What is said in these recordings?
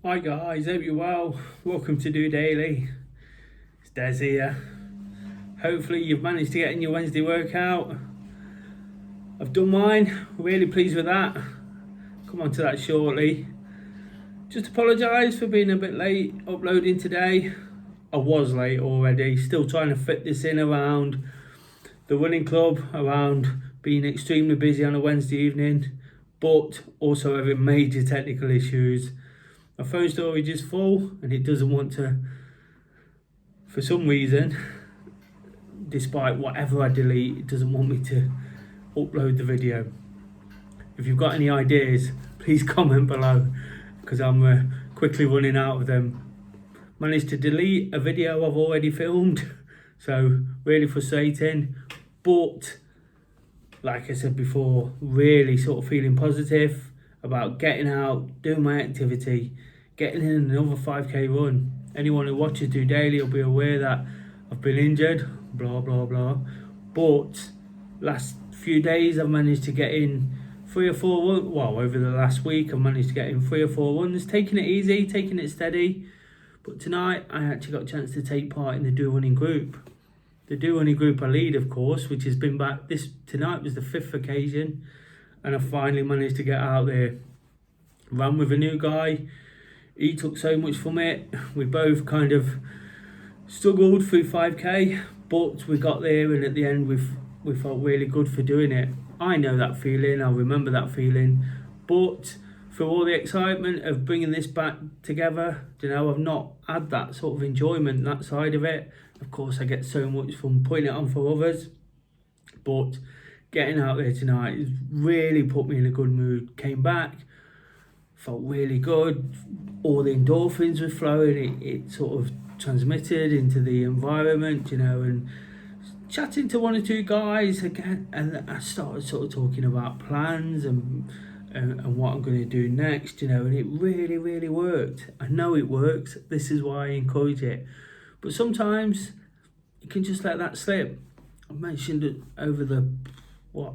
Hi guys, hope you're well. Welcome to DOdaily. It's Des here. Hopefully you've managed to get in your Wednesday workout. I've done mine, really pleased with that. Come on to that shortly. Just apologise for being a bit late uploading today. I was late already, still trying to fit this in around the running club, around being extremely busy on a Wednesday evening, but also having major technical issues. My phone storage is full and it doesn't want to, for some reason, despite whatever I delete, it doesn't want me to upload the video. If you've got any ideas, please comment below because I'm quickly running out of them. Managed to delete a video I've already filmed, so really frustrating, but like I said before, really sort of feeling positive about getting out, doing my activity, getting in another 5k run. Anyone who watches DOdaily will be aware that I've been injured, blah blah blah, but last few days I've managed to get in 3 or 4 runs. Well, over the last week I've managed to get in 3 or 4 runs, taking it easy, taking it steady. But tonight I actually got a chance to take part in the Do Running group. The Do Running group I lead, of course, which has been back. Tonight was the 5th occasion, and I finally managed to get out there. Ran with a new guy. He took so much from it. We both kind of struggled through 5k, but we got there, and at the end we felt really good for doing it. I know that feeling. I remember that feeling, but for all the excitement of bringing this back together, I've not had that sort of enjoyment, that side of it. Of course, I get so much from putting it on for others, but getting out there tonight has really put me in a good mood. Came back, felt really good. All the endorphins were flowing. It sort of transmitted into the environment, and chatting to 1 or 2 guys again, and I started sort of talking about plans and what I'm going to do next, and it really worked. I know it works. This is why I encourage it. But sometimes you can just let that slip. I've mentioned it over the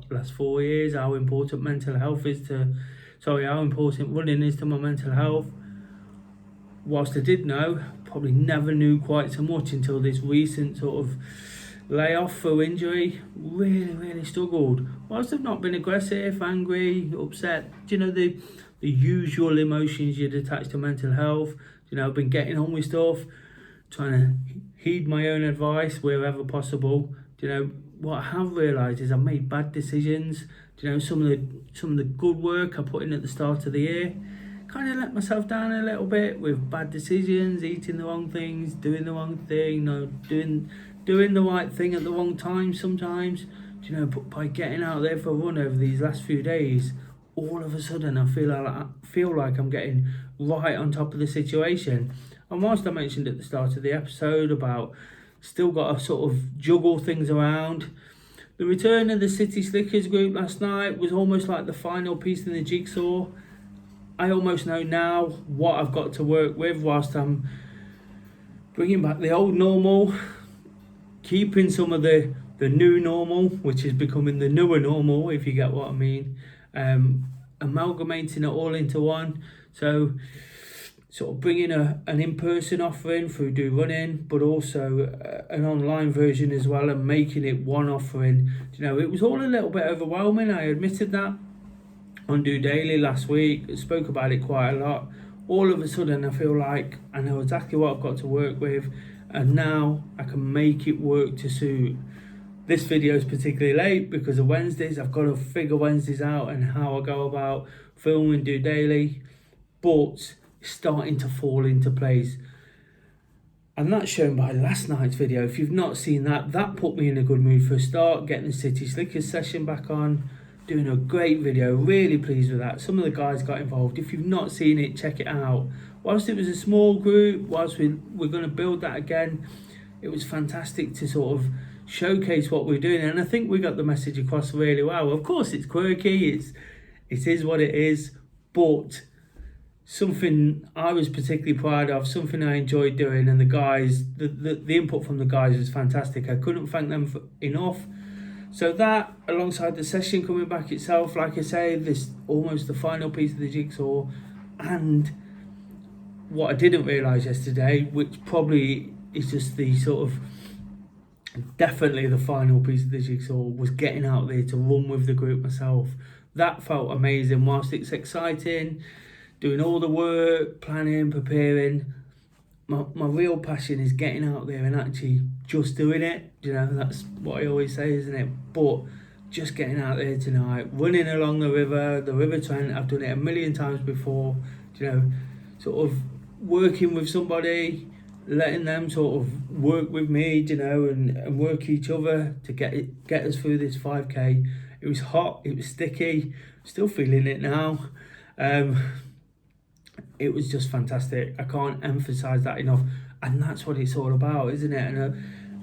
last 4 years how important how important running is to my mental health. Whilst I did know, probably never knew quite so much until this recent sort of layoff for injury. Really struggled. Whilst I've not been aggressive, angry, upset, the usual emotions you'd attach to mental health. I've been getting on with stuff, trying to heed my own advice wherever possible. What I have realised is I've made bad decisions. Some of the good work I put in at the start of the year, kind of let myself down a little bit with bad decisions, eating the wrong things, doing the wrong thing, doing the right thing at the wrong time sometimes. But by getting out there for a run over these last few days, all of a sudden I feel like I'm getting right on top of the situation. And whilst I mentioned at the start of the episode about still got to sort of juggle things around, the return of the City Slickers group last night was almost like the final piece in the jigsaw. I almost know now what I've got to work with whilst I'm bringing back the old normal, keeping some of the new normal, which is becoming the newer normal, if you get what I mean, amalgamating it all into one. So sort of bringing an in-person offering through Do Running, but also an online version as well, and making it one offering. It was all a little bit overwhelming. I admitted that on DOdaily last week. I spoke about it quite a lot. All of a sudden I feel like I know exactly what I've got to work with, and now I can make it work to suit. This video is particularly late because of Wednesdays. I've got to figure Wednesdays out and how I go about filming DOdaily, but it's starting to fall into place. And that's shown by last night's video. If you've not seen that put me in a good mood for a start. Getting the City Slickers session back on, doing a great video, really pleased with that. Some of the guys got involved. If you've not seen it, check it out. Whilst it was a small group, whilst we're going to build that again, it was fantastic to sort of showcase what we're doing, and I think we got the message across really well. Of course it's quirky, it is what it is, but something I was particularly proud of, something I enjoyed doing, and the guys, the input from the guys was fantastic. I couldn't thank them enough. So that, alongside the session coming back itself, like I say, this almost the final piece of the jigsaw, and what I didn't realise yesterday, which probably is just the sort of definitely the final piece of the jigsaw, was getting out there to run with the group myself. That felt amazing. Whilst it's exciting, doing all the work, planning, preparing, my real passion is getting out there and actually just doing it. That's what I always say, isn't it? But just getting out there tonight, running along the River Trent. I've done it a million times before. Sort of working with somebody, letting them sort of work with me, and work each other to get us through this 5K. It was hot, it was sticky, still feeling it now. It was just fantastic. I can't emphasize that enough, and that's what it's all about, isn't it?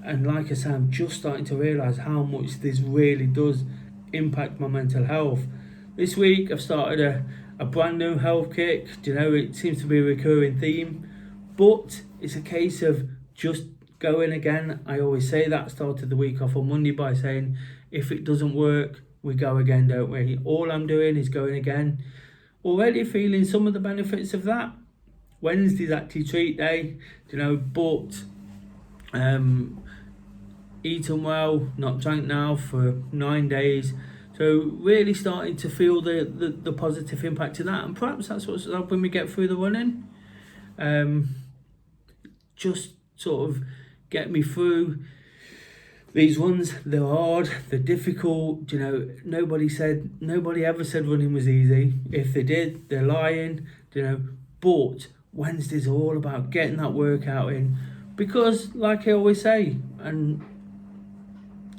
And like I say, I'm just starting to realize how much this really does impact my mental health. This week I've started a brand new health kick. It seems to be a recurring theme, but it's a case of just going again. I always say that. Started the week off on Monday by saying, if it doesn't work, we go again, don't we? All I'm doing is going again. Already feeling some of the benefits of that. Wednesday's actually treat day, but eaten well, not drank now for 9 days. So really starting to feel the positive impact of that, and perhaps that's what's helping me get through the running. Just sort of get me through these runs. They're hard, they're difficult. Nobody ever said running was easy. If they did, they're lying. But Wednesdays are all about getting that workout in, because like I always say, and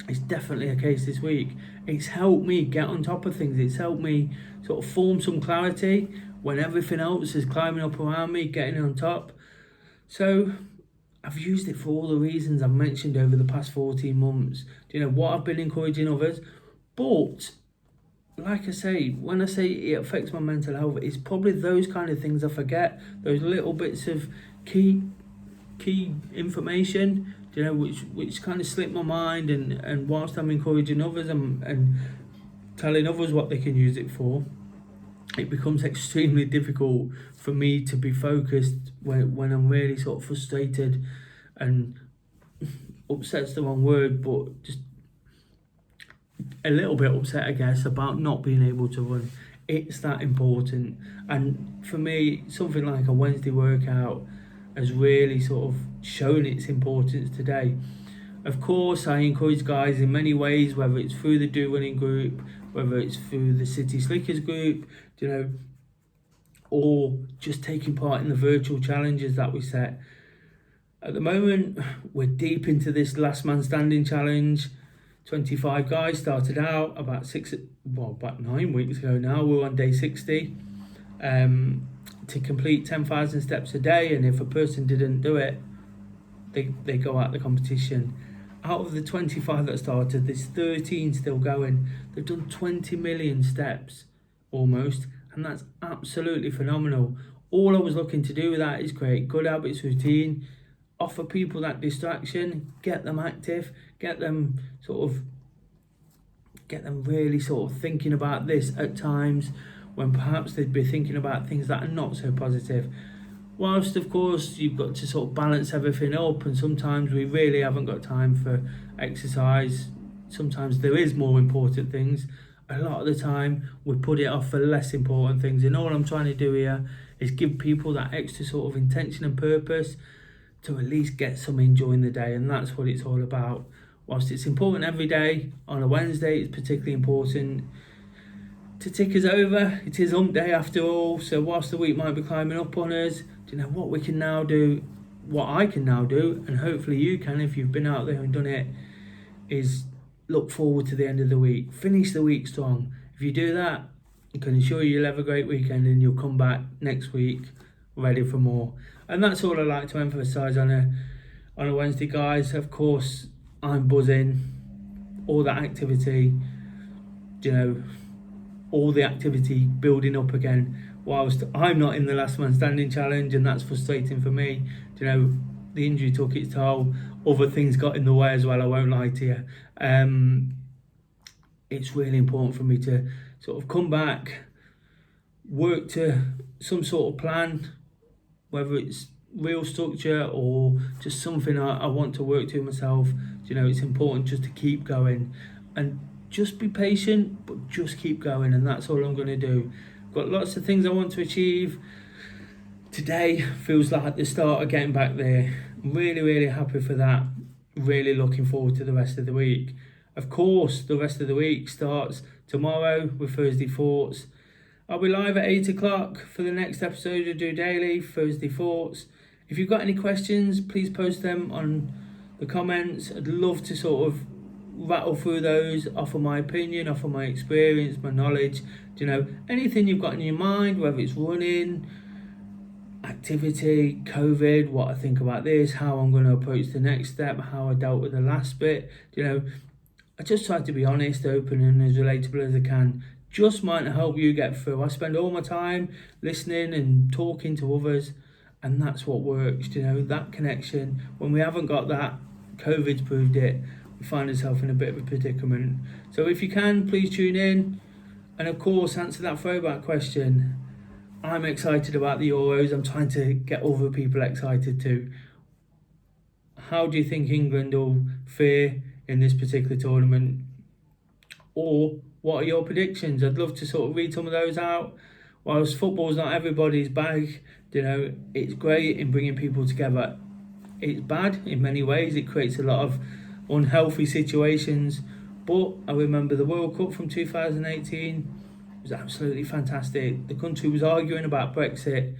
it's definitely a case this week, it's helped me get on top of things. It's helped me sort of form some clarity when everything else is climbing up around me, getting on top. So I've used it for all the reasons I've mentioned over the past 14 months. What I've been encouraging others. But like I say, when I say it affects my mental health, it's probably those kind of things I forget. Those little bits of key information, which kind of slip my mind, and whilst I'm encouraging others and telling others what they can use it for, it becomes extremely difficult for me to be focused when I'm really sort of frustrated, and upset's the wrong word, but just a little bit upset, I guess, about not being able to run. It's that important. And for me, something like a Wednesday workout has really sort of shown its importance today. Of course, I encourage guys in many ways, whether it's through the Do Running group, whether it's through the City Slickers group, or just taking part in the virtual challenges that we set. At the moment, we're deep into this last man standing challenge. 25 guys started out about 9 weeks ago now. We're on day 60. To complete 10,000 steps a day, and if a person didn't do it, they go out the competition. Out of the 25 that started, there's 13 still going. They've done 20 million steps almost, and that's absolutely phenomenal. All I was looking to do with that is create good habits routine, offer people that distraction, get them active, get them really sort of thinking about this at times when perhaps they'd be thinking about things that are not so positive. Whilst of course you've got to sort of balance everything up, and sometimes we really haven't got time for exercise. Sometimes there is more important things. A lot of the time we put it off for less important things, and all I'm trying to do here is give people that extra sort of intention and purpose to at least get some during the day, and that's what it's all about. Whilst it's important every day, on a Wednesday it's particularly important to tick us over. It is hump day after all, so whilst the week might be climbing up on us, what we can now do, what I can now do, and hopefully you can if you've been out there and done it, is look forward to the end of the week. Finish the week strong. If you do that, I can assure you you'll have a great weekend, and you'll come back next week ready for more. And that's all I like to emphasise on a Wednesday, guys. Of course, I'm buzzing. All that activity, all the activity building up again, whilst I'm not in the last man standing challenge, and that's frustrating for me. The injury took its toll. Other things got in the way as well, I won't lie to you. It's really important for me to sort of come back, work to some sort of plan, whether it's real structure or just something I want to work to myself. It's important just to keep going and just be patient, but just keep going, and that's all I'm going to do. Got lots of things I want to achieve. Today feels like the start of getting back there. I'm really, really happy for that. Really looking forward to the rest of the week. Of course, the rest of the week starts tomorrow with Thursday Thoughts. I'll be live at 8 o'clock for the next episode of DOdaily, Thursday Thoughts. If you've got any questions, please post them on the comments. I'd love to sort of rattle through those, offer my opinion, offer my experience, my knowledge. Anything you've got in your mind, whether it's running, activity, COVID, what I think about this, how I'm going to approach the next step, how I dealt with the last bit. I just try to be honest, open, and as relatable as I can. Just might help you get through. I spend all my time listening and talking to others, and that's what works. That connection. When we haven't got that, COVID's proved it. We find ourselves in a bit of a predicament. So if you can, please tune in, and of course answer that throwback question. I'm excited about the Euros. I'm trying to get other people excited too. How do you think England will fare in this particular tournament? Or what are your predictions? I'd love to sort of read some of those out. Whilst football's not everybody's bag, it's great in bringing people together. It's bad in many ways. It creates a lot of unhealthy situations. But I remember the World Cup from 2018 was absolutely fantastic. The country was arguing about Brexit,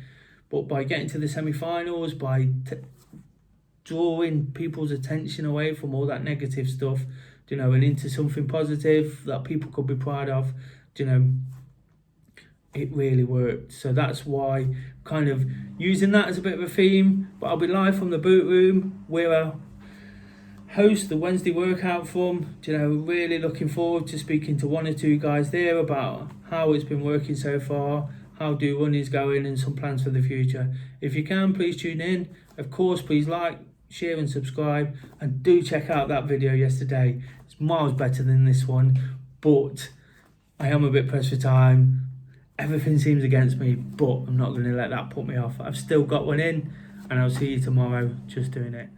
but by getting to the semi-finals, by drawing people's attention away from all that negative stuff, and into something positive that people could be proud of, it really worked. So that's why kind of using that as a bit of a theme. But I'll be live from the boot room where I host the Wednesday workout from. Really looking forward to speaking to one or two guys there about how it's been working so far, how do running's going, and some plans for the future. If you can, please tune in. Of course, please like, share and subscribe, and do check out that video yesterday. It's miles better than this one, but I am a bit pressed for time. Everything seems against me, but I'm not going to let that put me off. I've still got one in, and I'll see you tomorrow just doing it.